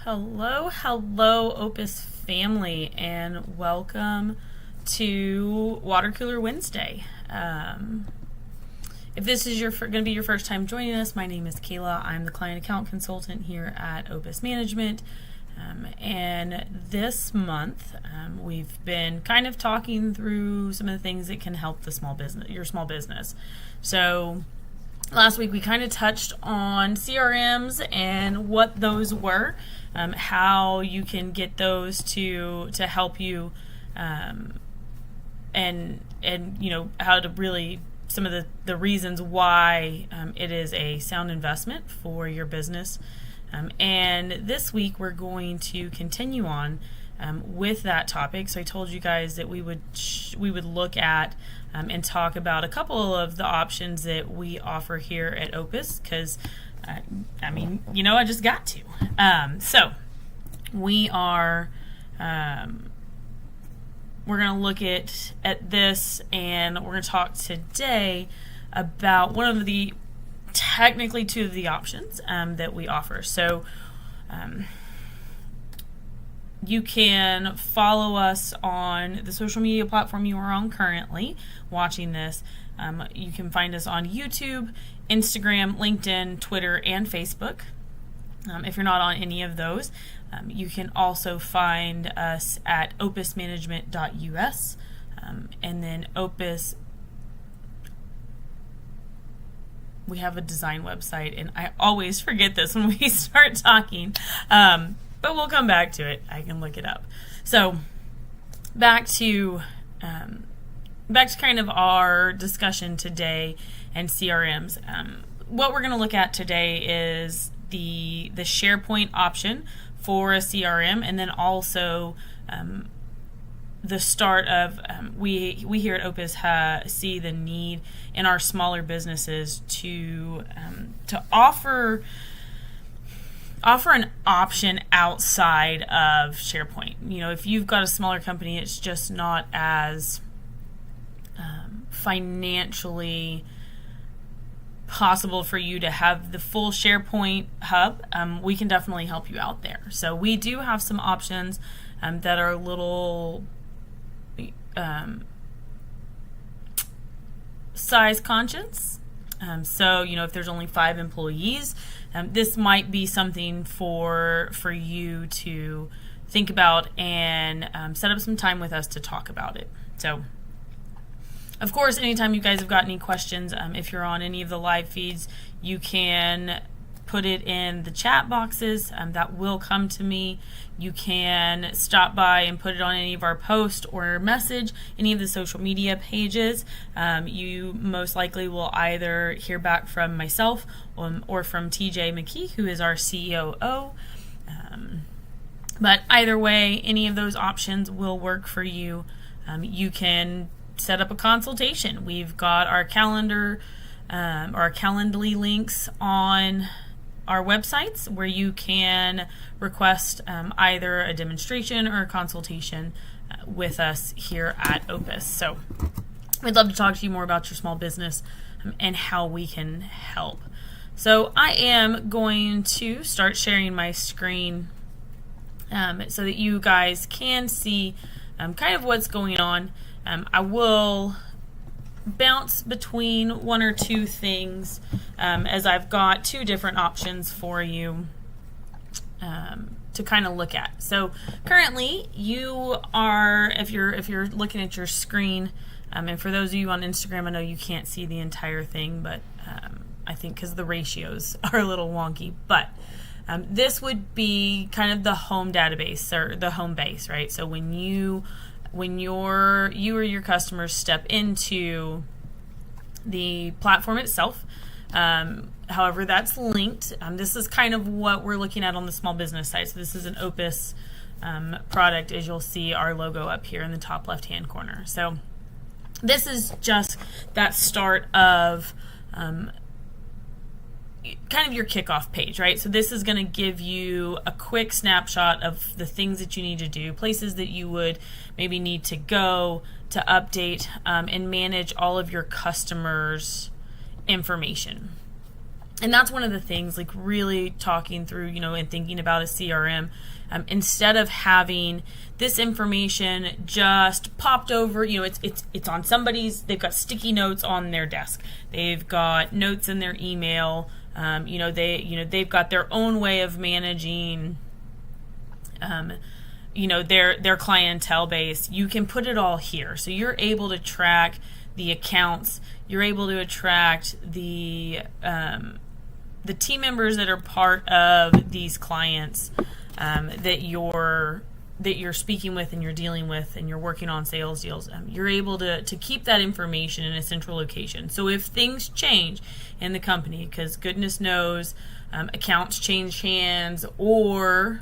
Hello, Opus family, and welcome to Water Cooler Wednesday. If this is going to be your first time joining us, my name is Kayla. I'm the client account consultant here at Opus Management. And this month, we've been kind of talking through some of the things that can help your small business. So last week we kind of touched on CRMs and what those were, how you can get those to help you, and how to really some of the reasons why it is a sound investment for your business. And this week we're going to continue on with that topic. So I told you guys that we would look at and talk about a couple of the options that we offer here at Opus, because I just got to. So we are we're going to look at this, and we're going to talk today about technically two of the options that we offer. So you can follow us on the social media platform you are on currently watching this. You can find us on YouTube, Instagram, LinkedIn, Twitter, and Facebook. If you're not on any of those, you can also find us at opusmanagement.us, and then Opus. We have a design website, and I always forget this when we start talking, but we'll come back to it. I can look it up. So back to kind of our discussion today and CRMs. What we're going to look at today is the SharePoint option for a CRM, and then also the start of we here at Opus see the need in our smaller businesses to offer an option outside of SharePoint. If you've got a smaller company, it's just not as financially possible for you to have the full SharePoint hub. We can definitely help you out there. So we do have some options that are a little size conscious. So if there's only 5 employees, this might be something for you to think about and set up some time with us to talk about it. So of course, anytime you guys have got any questions, if you're on any of the live feeds, you can put it in the chat boxes. That will come to me. You can stop by and put it on any of our posts or message any of the social media pages. You most likely will either hear back from myself or from TJ McKee, who is our COO. But either way, any of those options will work for you. You can set up a consultation. We've got our calendar, our Calendly links on our websites where you can request either a demonstration or a consultation with us here at Opus. So we'd love to talk to you more about your small business and how we can help. So I am going to start sharing my screen so that you guys can see kind of what's going on. I will bounce between one or two things as I've got 2 different options for you to kind of look at. So currently you are, if you're looking at your screen, and for those of you on Instagram, I know you can't see the entire thing, but I think because the ratios are a little wonky, but this would be kind of the home database or the home base, right? So when you or your customers step into the platform itself, however that's linked, this is kind of what we're looking at on the small business side. So this is an Opus product, as you'll see our logo up here in the top left hand corner. So this is just that start of kind of your kickoff page, right? So this is going to give you a quick snapshot of the things that you need to do, places that you would maybe need to go to update and manage all of your customers' information. And that's one of the things, like really talking through, and thinking about a CRM, instead of having this information just popped over, it's on somebody's, they've got sticky notes on their desk, they've got notes in their email, they've got their own way of managing, their clientele base. You can put it all here, so you're able to track the accounts, you're able to attract the team members that are part of these clients that you're speaking with and you're dealing with and you're working on sales deals. You're able to keep that information in a central location. So if things change in the company, because goodness knows accounts change hands or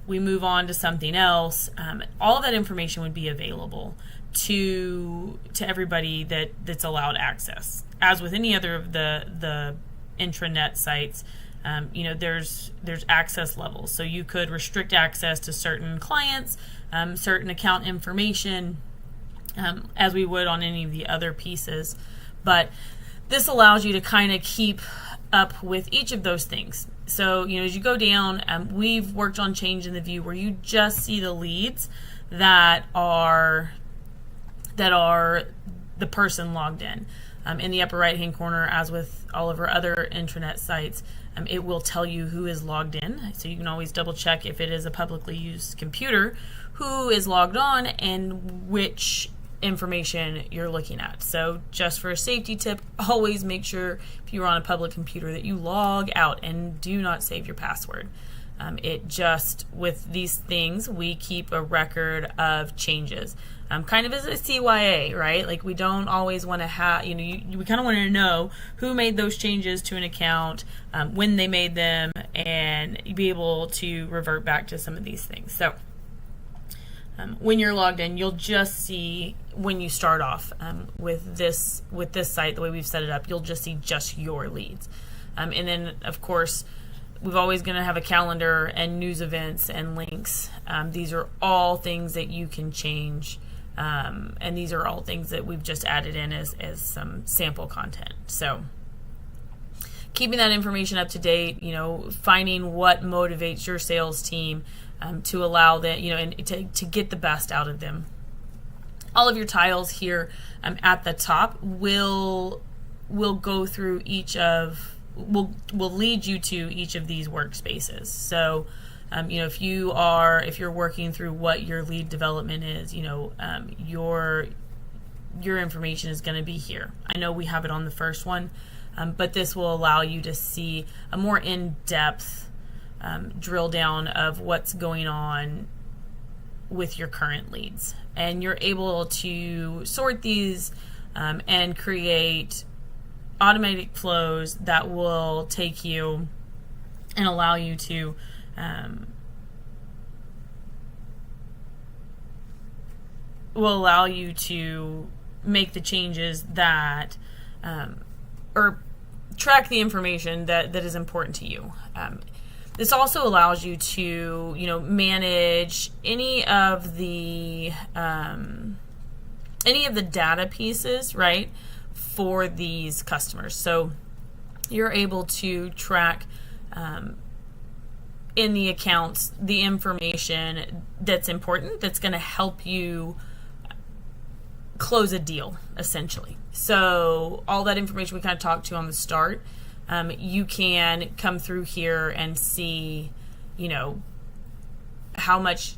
we move on to something else, all of that information would be available to everybody that's allowed access. As with any other of the intranet sites, there's access levels. So you could restrict access to certain clients, certain account information, as we would on any of the other pieces. But this allows you to kind of keep up with each of those things. So, as you go down, we've worked on changing the view where you just see the leads that are the person logged in. In the upper right-hand corner, as with all of our other intranet sites, it will tell you who is logged in. So you can always double check if it is a publicly used computer, who is logged on and which information you're looking at. So just for a safety tip, always make sure if you're on a public computer that you log out and do not save your password. With these things, we keep a record of changes. Kind of as a CYA, right? Like we don't always want to have, we kind of want to know who made those changes to an account, when they made them, and be able to revert back to some of these things. So when you're logged in, you'll just see when you start off with this site, the way we've set it up, you'll just see just your leads. And then, of course, we're always going to have a calendar and news events and links. These are all things that you can change. And these are all things that we've just added in as some sample content. So keeping that information up to date, finding what motivates your sales team to allow that, and to get the best out of them. All of your tiles here at the top will go through will lead you to each of these workspaces. So if you're working through what your lead development is, your information is going to be here. I know we have it on the first one, but this will allow you to see a more in-depth drill down of what's going on with your current leads. And you're able to sort these and create automatic flows that will take you and allow you to make the changes that or track the information that is important to you. This also allows you to manage any of the data pieces, right, for these customers. So you're able to track in the accounts the information that's important, that's going to help you close a deal, essentially. So all that information we kind of talked to on the start, you can come through here and see, how much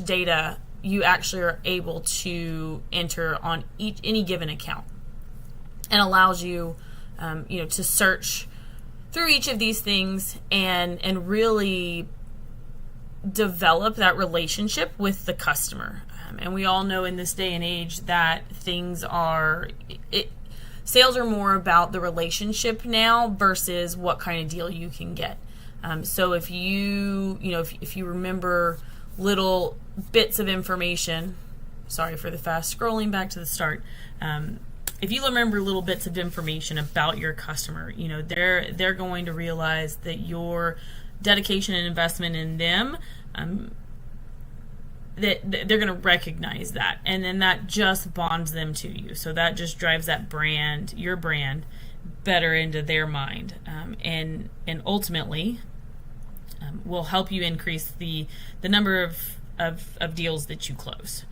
data you actually are able to enter on any given account, and allows you, to search through each of these things and really develop that relationship with the customer. And we all know in this day and age that sales are more about the relationship now versus what kind of deal you can get. So if if you remember little bits of information, sorry for the fast scrolling back to the start. If you remember little bits of information about your customer, they're going to realize that your dedication and investment in them, that they're going to recognize that, and then that just bonds them to you. So that just drives that brand, your brand, better into their mind, and ultimately will help you increase the number of deals that you close.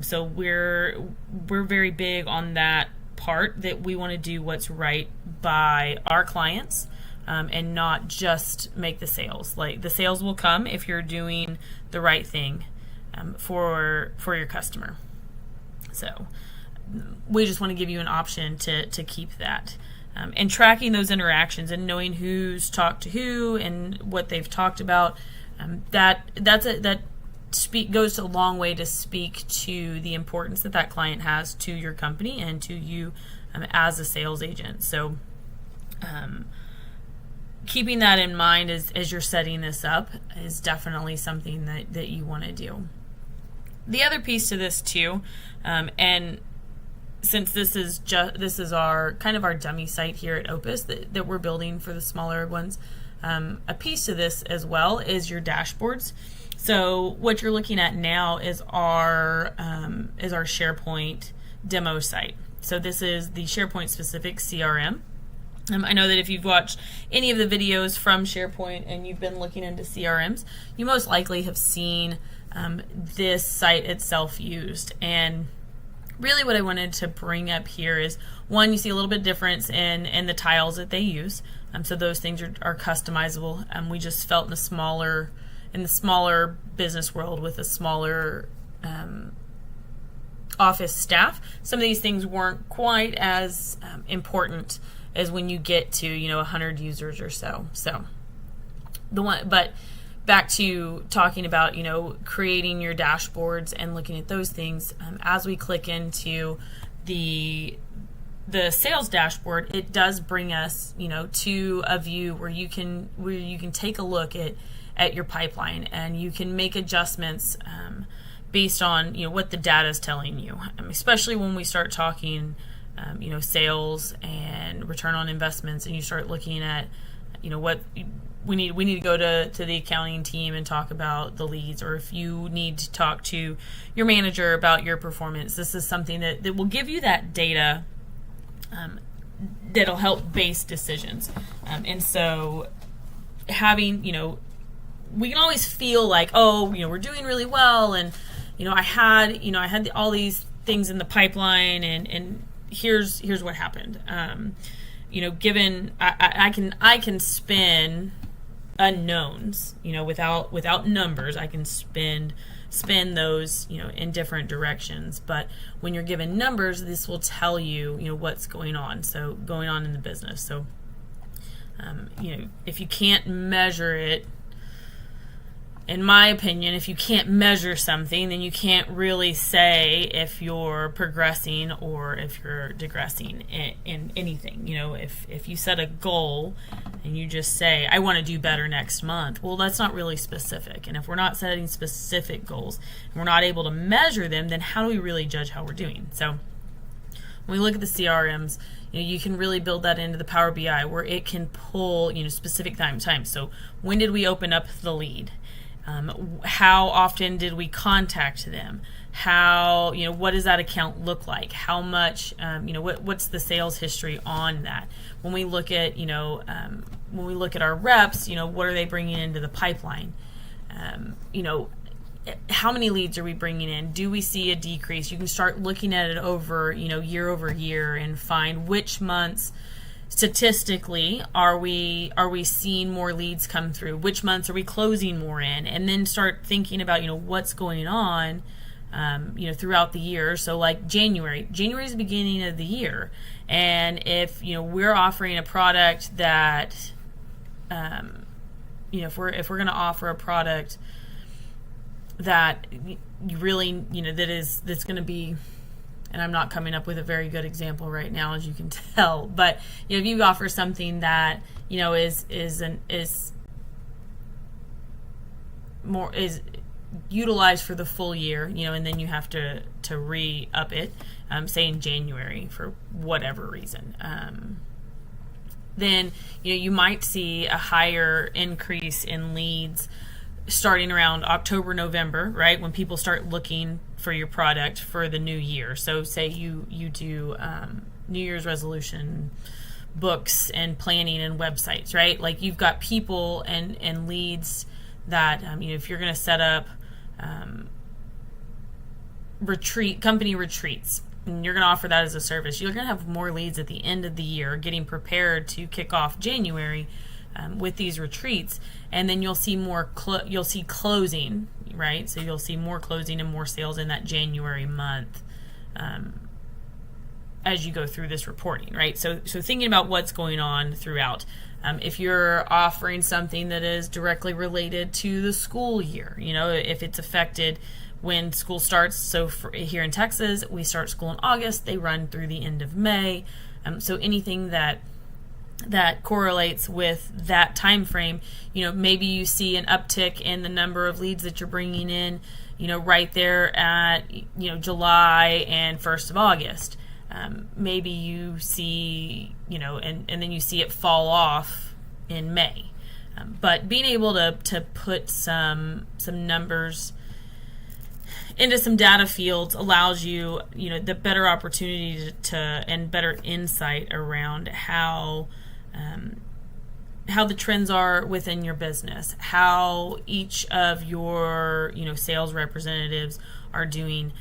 So we're very big on that part, that we want to do what's right by our clients, and not just make the sales. Like, the sales will come if you're doing the right thing for your customer. So we just want to give you an option to keep that. And tracking those interactions and knowing who's talked to who and what they've talked about, goes a long way to speak to the importance that client has to your company and to you as a sales agent. So keeping that in mind as you're setting this up is definitely something that you want to do. The other piece to this too, and since this is our kind of our dummy site here at Opus that we're building for the smaller ones, a piece to this as well is your dashboards. So what you're looking at now is our SharePoint demo site. So this is the SharePoint specific CRM. I know that if you've watched any of the videos from SharePoint and you've been looking into CRMs, you most likely have seen this site itself used. And really what I wanted to bring up here is, one, you see a little bit of difference in the tiles that they use. So those things are customizable. We just felt in the smaller business world with a smaller office staff, some of these things weren't quite as important as when you get to 100 users or so. But back to talking about creating your dashboards and looking at those things, as we click into the sales dashboard, it does bring us to a view where you can take a look at your pipeline, and you can make adjustments based on what the data is telling you, especially when we start talking sales and return on investments, and you start looking at what we need to go to the accounting team and talk about the leads, or if you need to talk to your manager about your performance. This is something that will give you that data that'll help base decisions. And so having, we can always feel like, we're doing really well, and I had all these things in the pipeline, and here's what happened. Given I can spin unknowns, without numbers, I can spin those, in different directions. But when you're given numbers, this will tell you, what's going on in the business. So, if you can't measure it, in my opinion, if you can't measure something, then you can't really say if you're progressing or if you're digressing in anything. If you set a goal and you just say, I want to do better next month, well, that's not really specific. And if we're not setting specific goals and we're not able to measure them, then how do we really judge how we're doing? So when we look at the CRMs, you can really build that into the Power BI, where it can pull, specific times. So when did we open up the lead? How often did we contact them? How, what does that account look like? How much, what's the sales history on that? When we look at, our reps, what are they bringing into the pipeline? How many leads are we bringing in? Do we see a decrease? You can start looking at it over, year over year, and find which months statistically are we seeing more leads come through, which months are we closing more in, and then start thinking about what's going on throughout the year. So like January is the beginning of the year, and if we're offering a product that if we're going to offer a product that you really that's going to be, and I'm not coming up with a very good example right now, as you can tell, but if you offer something that is utilized for the full year, and then you have to re-up it, say in January for whatever reason, then you might see a higher increase in leads starting around October, November, right, when people start looking for your product for the new year. So say you do New Year's resolution books and planning and websites, right? Like you've got people and leads that, if you're going to set up company retreats, and you're going to offer that as a service, you're going to have more leads at the end of the year getting prepared to kick off January with these retreats. And then you'll see more you'll see closing, right? So you'll see more closing and more sales in that January month as you go through this reporting, right? So thinking about what's going on throughout. If you're offering something that is directly related to the school year, if it's affected when school starts. So here in Texas, we start school in August. They run through the end of May. So anything that correlates with that time frame, maybe you see an uptick in the number of leads that you're bringing in, right there at, July and 1st of August. Maybe you see, and then you see it fall off in May. But being able to put some numbers into some data fields allows you, the better opportunity and better insight around how the trends are within your business, how each of your, sales representatives are doing.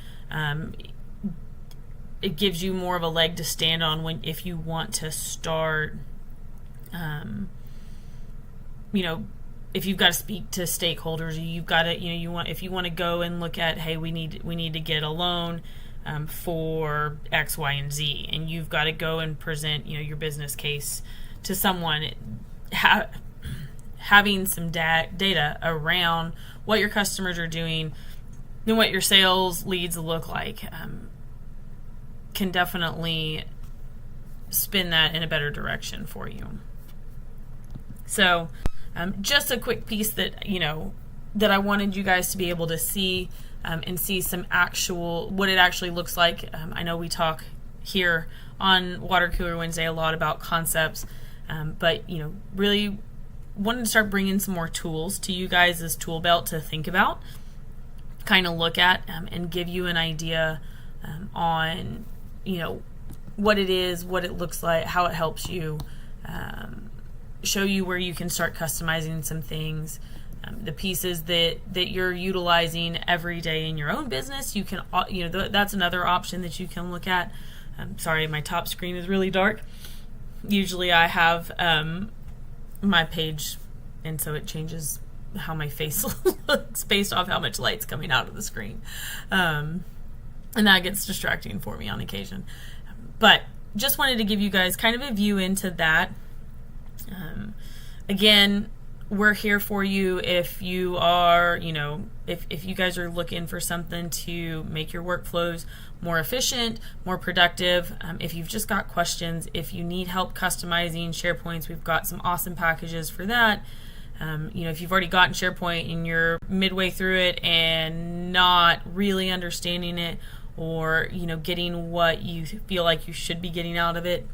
It gives you more of a leg to stand on if you want to start, if you've got to speak to stakeholders, you've got to, if you want to go and look at, hey, we need to get a loan for X, Y, and Z, and you've got to go and present, your business case to someone. Having some data around what your customers are doing and what your sales leads look like can definitely spin that in a better direction for you. So just a quick piece that that I wanted you guys to be able to see and see some what it actually looks like. I know we talk here on Water Cooler Wednesday a lot about concepts, but really wanted to start bringing some more tools to you guys' tool belt to think about, kind of look at, and give you an idea on what it is, what it looks like, how it helps you, show you where you can start customizing some things, the pieces that you're utilizing every day in your own business. You can, that's another option that you can look at. Sorry, my top screen is really dark. Usually I have my page, and so it changes how my face looks based off how much light's coming out of the screen. And that gets distracting for me on occasion. But just wanted to give you guys kind of a view into that. Again, we're here for you if you are, if you guys are looking for something to make your workflows more efficient, more productive. If you've just got questions, if you need help customizing SharePoints, we've got some awesome packages for that. If you've already gotten SharePoint and you're midway through it and not really understanding it, or getting what you feel like you should be getting out of it,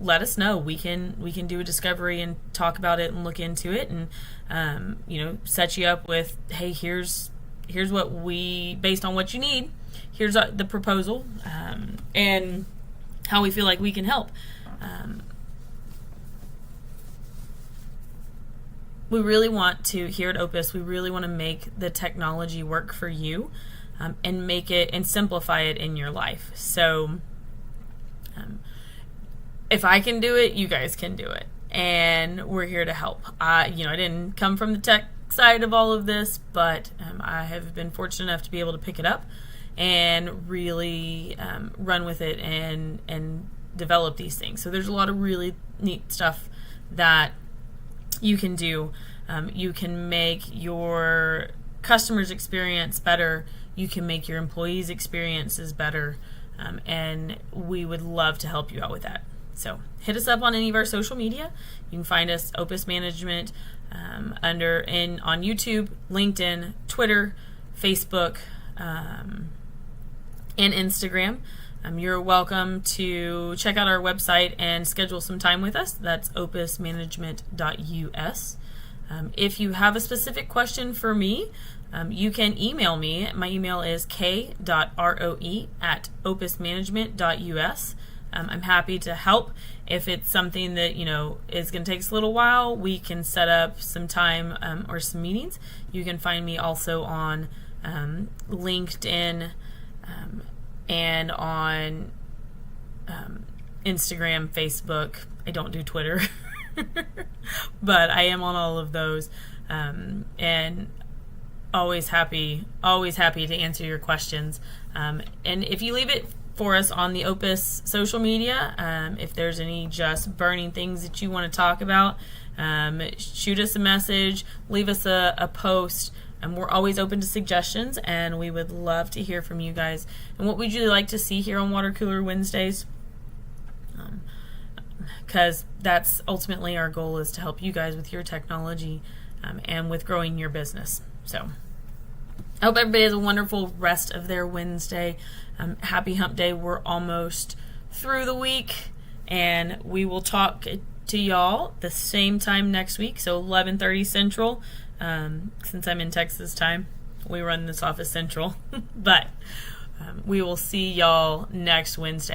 let us know. We can do a discovery and talk about it and look into it, and set you up with, hey, here's what based on what you need, here's the proposal, and how we feel like we can help. We really want to, here at Opus, we really want to make the technology work for you, and make it and simplify it in your life. So if I can do it, you guys can do it, and we're here to help. I didn't come from the tech side of all of this, but I have been fortunate enough to be able to pick it up and really run with it and develop these things. So there's a lot of really neat stuff that you can do. You can make your customers' experience better. You can make your employees' experiences better. And we would love to help you out with that. So hit us up on any of our social media. You can find us Opus Management on YouTube, LinkedIn, Twitter, Facebook, and Instagram. You're welcome to check out our website and schedule some time with us. That's opusmanagement.us. If you have a specific question for me, you can email me. My email is k.roe@opusmanagement.us. I'm happy to help. If it's something that, is going to take us a little while, we can set up some time or some meetings. You can find me also on LinkedIn and on Instagram, Facebook. I don't do Twitter, but I am on all of those, and always happy to answer your questions. And if you leave it for us on the Opus social media, if there's any just burning things that you want to talk about, shoot us a message, leave us a post. And we're always open to suggestions, and we would love to hear from you guys. And what would you like to see here on Water Cooler Wednesdays? Because that's ultimately our goal, is to help you guys with your technology and with growing your business. So I hope everybody has a wonderful rest of their Wednesday. Happy Hump Day. We're almost through the week, and we will talk to y'all the same time next week, so 11:30 Central. Since I'm in Texas time, we run this office Central, but we will see y'all next Wednesday.